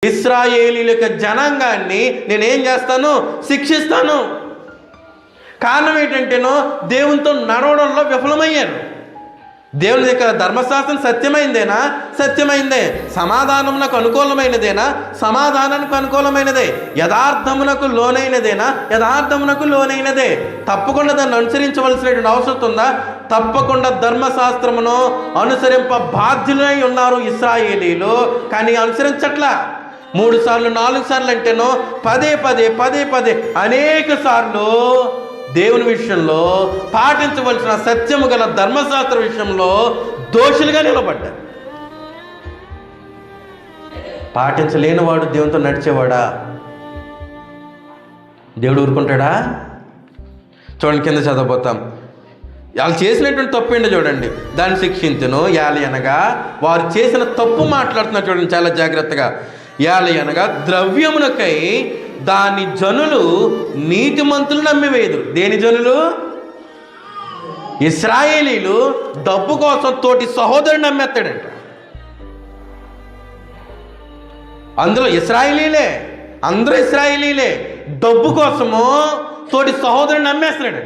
ఇశ్రాయేలీయుల జనాంగాన్ని నేనేం చేస్తాను? శిక్షిస్తాను. కారణం ఏంటంటేనో దేవునితో నడవడంలో విఫలమయ్యారు. దేవుని యొక్క ధర్మశాస్త్రం సత్యమైందేనా? సత్యమైందే. సమాధానమునకు అనుకూలమైనదేనా? సమాధానానికి అనుకూలమైనదే. యథార్థమునకు లోనైనదేనా? యథార్థమునకు లోనైనదే. తప్పకుండా దాన్ని అనుసరించవలసినటువంటి అవసరం ఉందా? తప్పకుండా ధర్మశాస్త్రమును అనుసరింప బాధ్యులై ఉన్నారు ఇశ్రాయేలీలు. కానీ అనుసరించట్లా. 3 సార్లు 4 సార్లు అంటేనో పదే పదే అనేక సార్లు దేవుని విషయంలో పాటించవలసిన సత్యము గల ధర్మశాస్త్ర విషయంలో దోషులుగా నిలబడ్డారు. పాటించలేనివాడు దేవునితో నడిచేవాడా? దేవుడు ఊరుకుంటాడా? చూడండి, కింద చదవబోతాం. వాళ్ళు చేసినటువంటి తప్పు ఏంటో చూడండి. దాన్ని శిక్షించును యాలయనగా, వారు చేసిన తప్పు మాట్లాడుతున్నారు చూడండి చాలా జాగ్రత్తగా. యాలయనగా ద్రవ్యమునకై దాని జనులు నీతిమంతులు నమ్మివేయుదురు. దేని జనులు? ఇశ్రాయేలీలు డబ్బు కోసం తోటి సహోదరుని నమ్మేస్తాడంట. అందులో ఇశ్రాయేలీలే, అందరూ ఇశ్రాయేలీలే. డబ్బు కోసము తోటి సహోదరుని నమ్మేస్తున్నాడు.